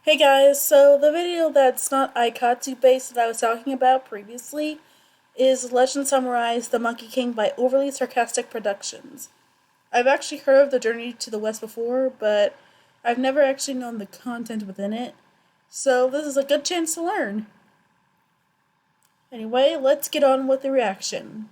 Hey guys, so the video that's not Aikatsu based that I was talking about previously is Legend Summarized The Monkey King by Overly Sarcastic Productions. I've actually heard of the Journey to the West before, but I've never actually known the content within it, so this is a good chance to learn. Anyway, let's get on with the reaction.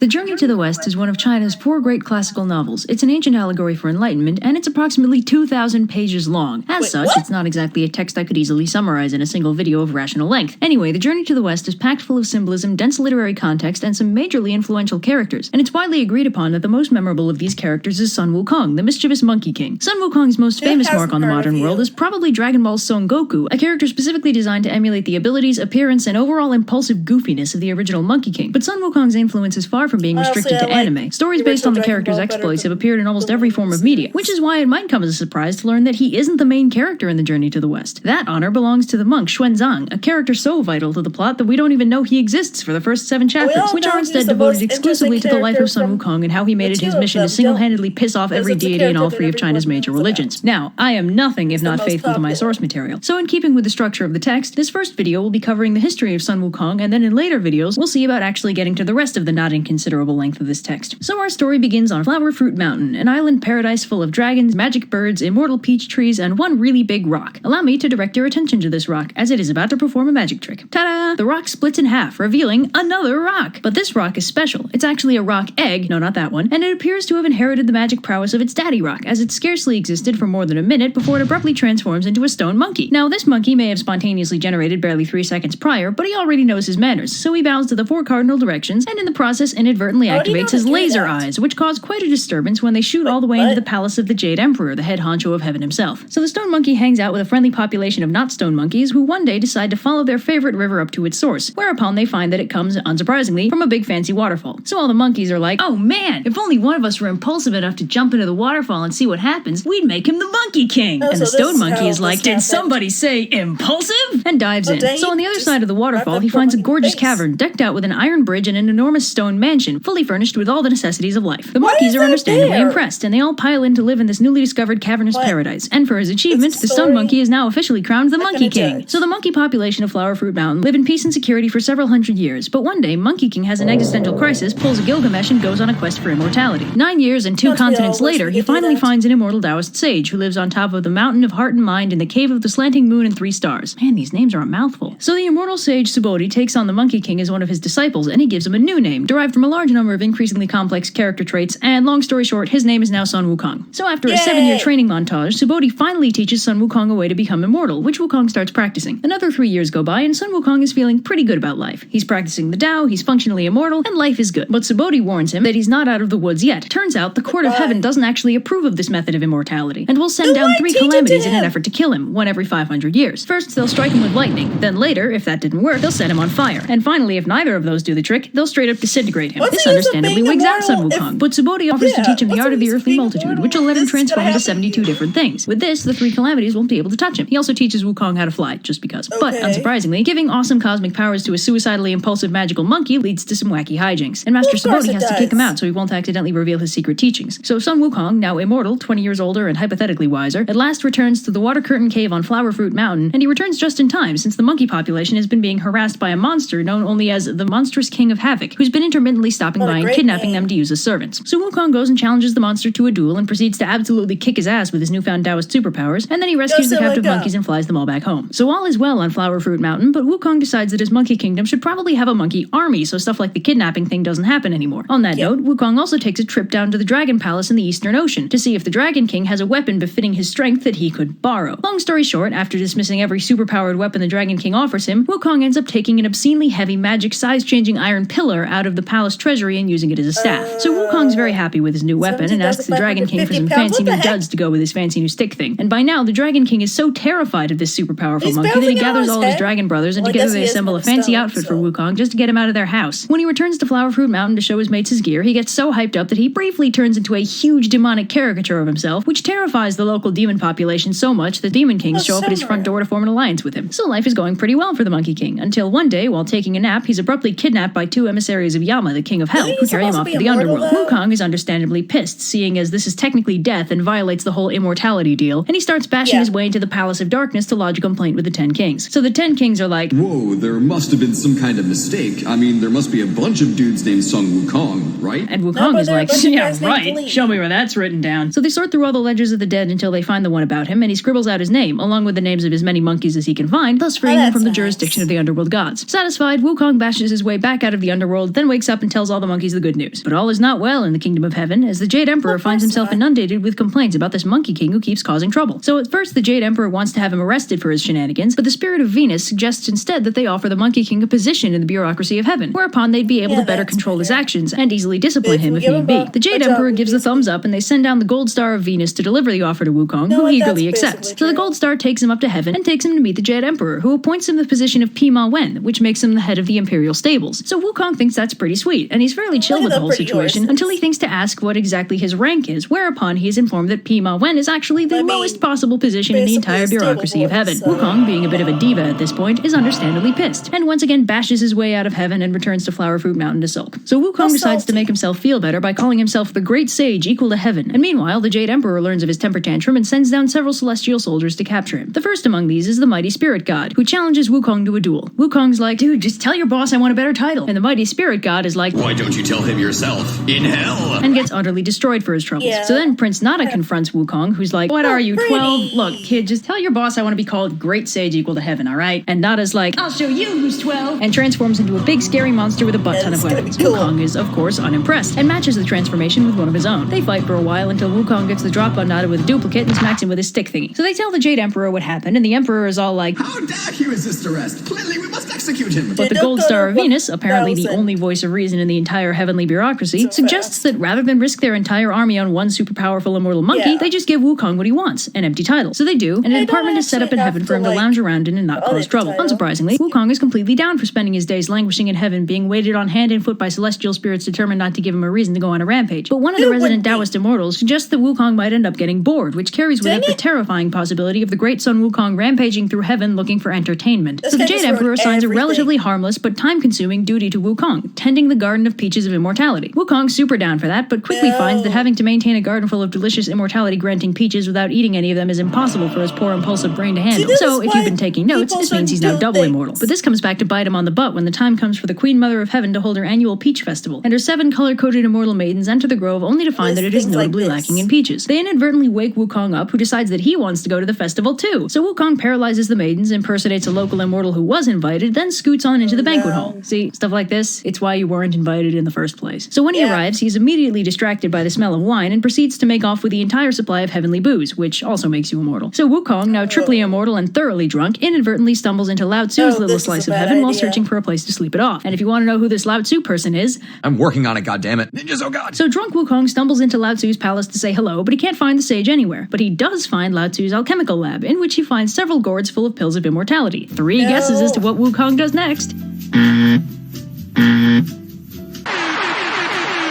The Journey to the West is one of China's 4 great classical novels. It's an ancient allegory for enlightenment, and it's approximately 2,000 pages long. As such, it's not exactly a text I could easily summarize in a single video of rational length. Anyway, The Journey to the West is packed full of symbolism, dense literary context, and some majorly influential characters. And it's widely agreed upon that the most memorable of these characters is Sun Wukong, the mischievous Monkey King. Sun Wukong's most famous mark on the modern world is probably Dragon Ball's Son Goku, a character specifically designed to emulate the abilities, appearance, and overall impulsive goofiness of the original Monkey King. But Sun Wukong's influence is far from being restricted to anime. Stories based on the character's exploits have appeared in almost every form of media, which is why it might come as a surprise to learn that he isn't the main character in The Journey to the West. That honor belongs to the monk Xuanzang, a character so vital to the plot that we don't even know he exists for the first 7 chapters, which are instead devoted exclusively to the life of Sun Wukong and how he made it his mission to single-handedly piss off every deity in all 3 of China's major religions. Now, I am nothing if not faithful to my source material, so in keeping with the structure of the text, this first video will be covering the history of Sun Wukong, and then in later videos, we'll see about actually getting to the rest of the not inconsiderable length of this text. So our story begins on Flower Fruit Mountain, an island paradise full of dragons, magic birds, immortal peach trees, and one really big rock. Allow me to direct your attention to this rock, as it is about to perform a magic trick. Ta-da! The rock splits in half, revealing another rock! But this rock is special. It's actually a rock egg, no, not that one, and it appears to have inherited the magic prowess of its daddy rock, as it scarcely existed for more than a minute before it abruptly transforms into a stone monkey. Now, this monkey may have spontaneously generated barely 3 seconds prior, but he already knows his manners, so he bows to the 4 cardinal directions, and in the process inadvertently activates his laser eyes, which cause quite a disturbance when they shoot all the way into the palace of the Jade Emperor, the head honcho of heaven himself. So the stone monkey hangs out with a friendly population of not stone monkeys who one day decide to follow their favorite river up to its source, whereupon they find that it comes, unsurprisingly, from a big fancy waterfall. So all the monkeys are like, oh man, if only one of us were impulsive enough to jump into the waterfall and see what happens, we'd make him the Monkey King! And the stone monkey is like, did somebody say impulsive? And dives in. So on the other side of the waterfall, he finds a gorgeous cavern decked out with an iron bridge and an enormous stone mansion, fully furnished with all the necessities of life. The monkeys are understandably impressed, and they all pile in to live in this newly discovered cavernous paradise. And for his achievement, the stone monkey is now officially crowned the Monkey King. So the monkey population of Flower Fruit Mountain live in peace and security for several hundred years, but one day Monkey King has an existential crisis, pulls a Gilgamesh, and goes on a quest for immortality. 9 years and 2 continents later, he finally finds an immortal Taoist sage who lives on top of the mountain of heart and mind in the cave of the slanting moon and 3 stars. Man, these names are a mouthful. So the immortal sage Subodhi takes on the Monkey King as one of his disciples, and he gives him a new name, derived from a large number of increasingly complex character traits, and long story short, his name is now Sun Wukong. So after a 7-year training montage, Subodhi finally teaches Sun Wukong a way to become immortal, which Wukong starts practicing. Another 3 years go by, and Sun Wukong is feeling pretty good about life. He's practicing the Tao, he's functionally immortal, and life is good. But Subodhi warns him that he's not out of the woods yet. Turns out, the court of heaven doesn't actually approve of this method of immortality, and will send down 3 calamities in an effort to kill him, one every 500 years. First, they'll strike him with lightning. Then later, if that didn't work, they'll set him on fire. And finally, if neither of those do the trick, they'll straight up disintegrate him. This understandably wigs out Sun Wukong, but Subodhi offers to teach him the art of the earthly multitude, which will let him transform into 72 different things. With this, the 3 calamities won't be able to touch him. He also teaches Wukong how to fly, just because. But, unsurprisingly, giving awesome cosmic powers to a suicidally impulsive magical monkey leads to some wacky hijinks, and Master Subodhi has to kick him out so he won't accidentally reveal his secret teachings. So Sun Wukong, now immortal, 20 years older and hypothetically wiser, at last returns to the Water Curtain Cave on Flower Fruit Mountain, and he returns just in time since the monkey population has been being harassed by a monster known only as the Monstrous King of Havoc, who's been intermittently stopping by and kidnapping them to use as servants. So Wukong goes and challenges the monster to a duel and proceeds to absolutely kick his ass with his newfound Taoist superpowers, and then he rescues the captive monkeys and flies them all back home. So all is well on Flower Fruit Mountain, but Wukong decides that his monkey kingdom should probably have a monkey army so stuff like the kidnapping thing doesn't happen anymore. On that note, Wukong also takes a trip down to the Dragon Palace in the Eastern Ocean to see if the Dragon King has a weapon befitting his strength that he could borrow. Long story short, after dismissing every superpowered weapon the Dragon King offers him, Wukong ends up taking an obscenely heavy magic size-changing iron pillar out of the palace treasury and using it as a staff. So Wukong's very happy with his new weapon and asks the Dragon King for some fancy new duds to go with his fancy new stick thing. And by now, the Dragon King is so terrified of this super powerful monkey that he gathers all of his dragon brothers, and together they assemble a fancy outfit for Wukong just to get him out of their house. When he returns to Flower Fruit Mountain to show his mates his gear, he gets so hyped up that he briefly turns into a huge demonic caricature of himself, which terrifies the local demon population so much that demon kings show up at his front door to form an alliance with him. So life is going pretty well for the Monkey King, until one day, while taking a nap, he's abruptly kidnapped by 2 emissaries of Yama, the king of hell, who carry him off to the underworld. Wukong is understandably pissed, seeing as this is technically death and violates the whole immortality deal, and he starts bashing his way into the Palace of Darkness to lodge a complaint with the 10 kings. So the 10 kings are like, whoa, there must have been some kind of mistake. I mean, there must be a bunch of dudes named Sun Wukong, right? And Wukong is like, yeah, right, show me where that's written down. So they sort through all the ledgers of the dead until they find the one about him, and he scribbles out his name, along with the names of as many monkeys as he can find, thus freeing him from the jurisdiction of the underworld gods. Satisfied, Wukong bashes his way back out of the underworld, then wakes up and tells all the monkeys the good news. But all is not well in the kingdom of heaven, as the Jade Emperor finds himself inundated with complaints about this monkey king who keeps causing trouble. So at first the Jade Emperor wants to have him arrested for his shenanigans, but the spirit of Venus suggests instead that they offer the monkey king a position in the bureaucracy of heaven, whereupon they'd be able to better control his actions and easily discipline him if need be. The Jade Emperor gives the thumbs up, and they send down the Gold Star of Venus to deliver the offer to Wukong, who eagerly accepts. So the Gold Star takes him up to heaven and takes him to meet the Jade Emperor, who appoints him the position of Pima Wen, which makes him the head of the Imperial Stables. So Wukong thinks that's pretty sweet, and he's fairly chill with the whole situation until he thinks to ask what exactly his rank is, whereupon he is informed that Pima Wen is actually the lowest possible position in the entire bureaucracy of heaven. Wukong, being a bit of a diva at this point, is understandably pissed, and once again bashes his way out of heaven and returns to Flower Fruit Mountain to sulk. So Wukong decides to make himself feel better by calling himself the Great Sage equal to heaven, and meanwhile the Jade Emperor learns of his temper tantrum and sends down several celestial soldiers to capture him. The first among these is the Mighty Spirit God, who challenges Wukong to a duel. Wukong's like, dude, just tell your boss I want a better title. And the Mighty Spirit God is like, why don't you tell him yourself? In hell! And gets utterly destroyed for his troubles. So then Prince Nada confronts Wukong, who's like, what are you, 12? Look, kid, just tell your boss I want to be called Great Sage equal to heaven, alright? And Nada's like, I'll show you who's 12, and transforms into a big scary monster with a butt ton of weapons. Wukong is, of course, unimpressed, and matches the transformation with one of his own. They fight for a while until Wukong gets the drop on Nada with a duplicate and smacks him with his stick thingy. So they tell the Jade Emperor what happened, and the Emperor is all like, how dare he resist arrest? Clearly we must execute him. But the Gold Star of Venus, apparently the only voice of reason in the entire heavenly bureaucracy, suggests that rather than risk their entire army on one super powerful immortal monkey, they just give Wukong what he wants, an empty title. So they do, and an apartment is set up in heaven for him to lounge around in and not cause trouble. Unsurprisingly, Wukong is completely down for spending his days languishing in heaven, being waited on hand and foot by celestial spirits determined not to give him a reason to go on a rampage. But one of the resident Taoist immortals suggests that Wukong might end up getting bored, which carries with it the terrifying possibility of the great Sun Wukong rampaging through heaven looking for entertainment. So the Jade Emperor assigns a relatively harmless but time-consuming duty to Wukong, tending the Garden of Peaches of Immortality. Wukong's super down for that, but quickly finds that having to maintain a garden full of delicious immortality-granting peaches without eating any of them is impossible for his poor impulsive brain to handle. So if you've been taking notes, this means he's now double immortal. But this comes back to bite him on the butt when the time comes for the Queen Mother of Heaven to hold her annual Peach Festival, and her 7 color-coded immortal maidens enter the grove only to find that it is notably lacking in peaches. They inadvertently wake Wukong up, who decides that he wants to go to the festival too. So Wukong paralyzes the maidens, impersonates a local immortal who was invited, then scoots on into the banquet hall. See, stuff like this, it's why you weren't invited in the first place. So when he arrives, he's immediately distracted by the smell of wine and proceeds to make off with the entire supply of heavenly booze, which also makes you immortal. So Wukong, now triply immortal and thoroughly drunk, inadvertently stumbles into Lao Tzu's little slice of heaven while searching for a place to sleep it off. And if you want to know who this Lao Tzu person is, I'm working on it, goddammit. Ninjas, oh god! So drunk Wukong stumbles into Lao Tzu's palace to say hello, but he can't find the sage anywhere. But he does find Lao Tzu's alchemical lab, in which he finds several gourds full of pills of immortality. 3 guesses as to what Wukong does next.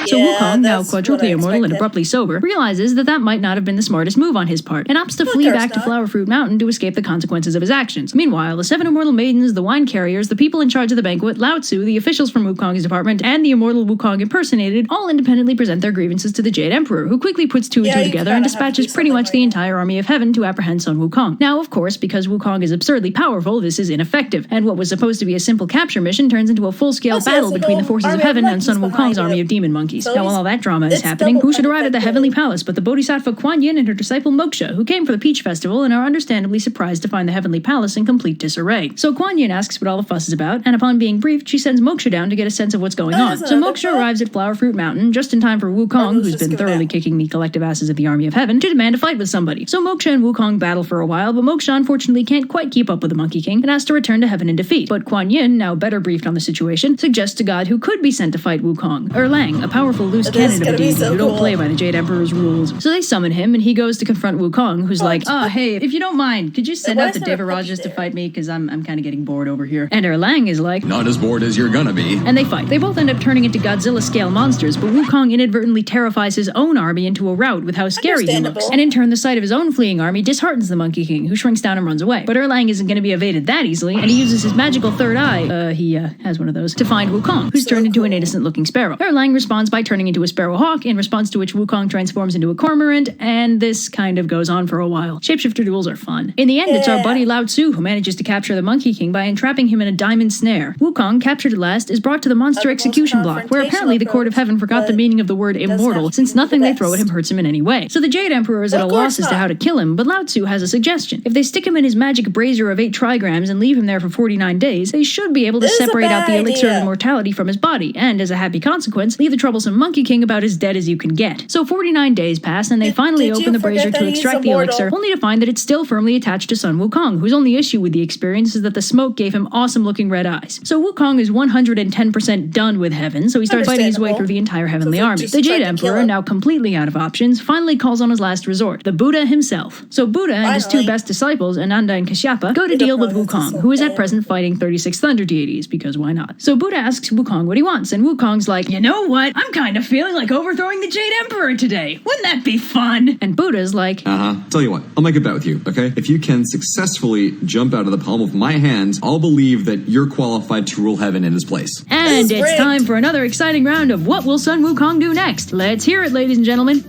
So Wukong, now quadruply immortal and abruptly sober, realizes that might not have been the smartest move on his part, and opts to flee back to Flower Fruit Mountain to escape the consequences of his actions. Meanwhile, the 7 immortal maidens, the wine carriers, the people in charge of the banquet, Lao Tzu, the officials from Wukong's department, and the immortal Wukong impersonated, all independently present their grievances to the Jade Emperor, who quickly puts 2 and 2 together and dispatches pretty much the entire army of heaven to apprehend Sun Wukong. Now, of course, because Wukong is absurdly powerful, this is ineffective, and what was supposed to be a simple capture mission turns into a full-scale battle between the forces of heaven and Sun Wukong's army of demon monkeys. Now, while all that drama is happening, who should arrive at the heavenly palace but the Bodhisattva Kuan Yin and her disciple Moksha, who came for the Peach Festival and are understandably surprised to find the heavenly palace in complete disarray. So Kuan Yin asks what all the fuss is about, and upon being briefed, she sends Moksha down to get a sense of what's going on. So Moksha arrives at Flower Fruit Mountain just in time for Wukong, who's been thoroughly kicking the collective asses of the army of heaven, to demand a fight with somebody. So Moksha and Wukong battle for a while, but Moksha unfortunately can't quite keep up with the Monkey King and has to return to heaven in defeat. But Kuan Yin, now better briefed on the situation, suggests a god who could be sent to fight Wukong, Erlang, a powerful powerful loose That is cannon of a gonna be deity so who don't cool. play by the Jade Emperor's rules. So they summon him, and he goes to confront Wukong, who's like, hey, if you don't mind, could you send why out the is there a Devarajas puppy to there? fight me? Because I'm kind of getting bored over here. And Erlang is like, Not as bored as you're gonna be. and they fight. They both end up turning into Godzilla-scale monsters, but Wukong inadvertently terrifies his own army into a rout with how scary he looks. Understandable. And in turn, the sight of his own fleeing army disheartens the Monkey King, who shrinks down and runs away. But Erlang isn't going to be evaded that easily, and he uses his magical third eye, he has one of those, to find Wukong, who's turned into an innocent-looking sparrow. Erlang responds by turning into a sparrow hawk, in response to which Wukong transforms into a cormorant, and this kind of goes on for a while. Shapeshifter duels are fun. In the end, it's our buddy Lao Tzu who manages to capture the Monkey King by entrapping him in a diamond snare. Wukong, captured at last, is brought to the monster execution block, where apparently the Court of Heaven forgot the meaning of the word immortal, since nothing they throw at him hurts him in any way. So the Jade Emperor is at a loss as to how to kill him, but Lao Tzu has a suggestion. If they stick him in his magic brazier of 8 trigrams and leave him there for 49 days, they should be able to separate out the elixir of immortality from his body, and as a happy consequence, leave the troublesome Monkey King about as dead as you can get. So 49 days pass, and they finally open the brazier to extract the elixir, only to find that it's still firmly attached to Sun Wukong, whose only issue with the experience is that the smoke gave him awesome-looking red eyes. So Wukong is 110% done with heaven, so he starts fighting his way through the entire heavenly army. The Jade Emperor, now completely out of options, finally calls on his last resort, the Buddha himself. So Buddha and his 2 best disciples, Ananda and Kashyapa, go to deal with Wukong, who is at present fighting 36 thunder deities, because why not? So Buddha asks Wukong what he wants, and Wukong's like, you know what? I'm kind of feeling like overthrowing the Jade Emperor today. Wouldn't that be fun? And Buddha's like, Tell you what, I'll make a bet with you, okay? If you can successfully jump out of the palm of my hand, I'll believe that you're qualified to rule heaven in his place. And it's time for another exciting round of What Will Sun Wukong Do Next? Let's hear it, ladies and gentlemen.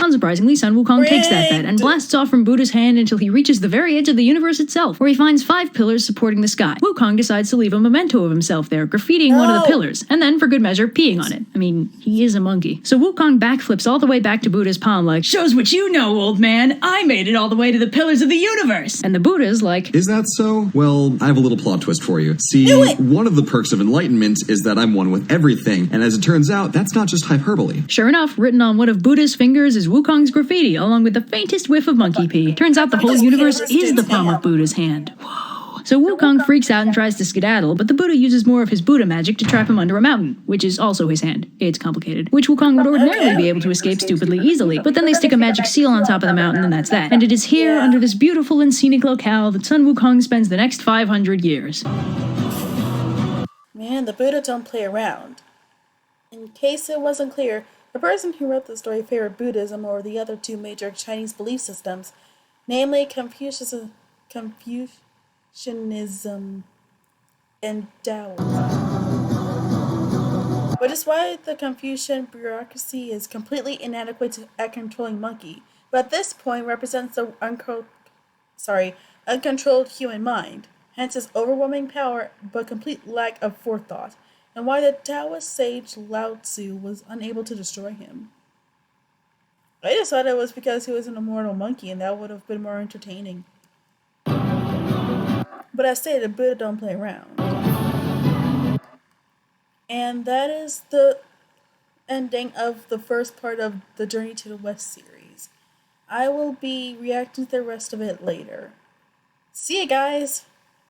Unsurprisingly, Sun Wukong takes that bet and blasts off from Buddha's hand until he reaches the very edge of the universe itself, where he finds 5 pillars supporting the sky. Wukong decides to leave a memento of himself there, graffitiing one of the pillars, and then, for good measure, peeing on it. I mean, he is a monkey. So Wukong backflips all the way back to Buddha's palm like, shows what you know, old man! I made it all the way to the pillars of the universe! And the Buddha's like, is that so? Well, I have a little plot twist for you. See, one of the perks of enlightenment is that I'm one with everything, and as it turns out, that's not just hyperbole. Sure enough, written on one of Buddha's fingers is Wukong's graffiti, along with the faintest whiff of monkey pee. Turns out the whole universe is the palm of Buddha's hand. Whoa. So Wukong freaks out and tries to skedaddle, but the Buddha uses more of his Buddha magic to trap him under a mountain, which is also his hand. It's complicated. Which Wukong would ordinarily be able to escape stupidly easily, but then they stick a magic seal on top of the mountain and that's that. And it is here, under this beautiful and scenic locale, that Sun Wukong spends the next 500 years. Man, the Buddha don't play around. In case it wasn't clear, the person who wrote the story favored Buddhism over the other 2 major Chinese belief systems, namely Confucianism and Taoism. Which is why the Confucian bureaucracy is completely inadequate at controlling monkey, but at this point represents the uncontrolled human mind, hence his overwhelming power but complete lack of forethought, and why the Taoist sage Lao Tzu was unable to destroy him. I just thought it was because he was an immortal monkey, and that would have been more entertaining. But I say the Buddha don't play around. And that is the ending of the first part of the Journey to the West series. I will be reacting to the rest of it later. See you guys!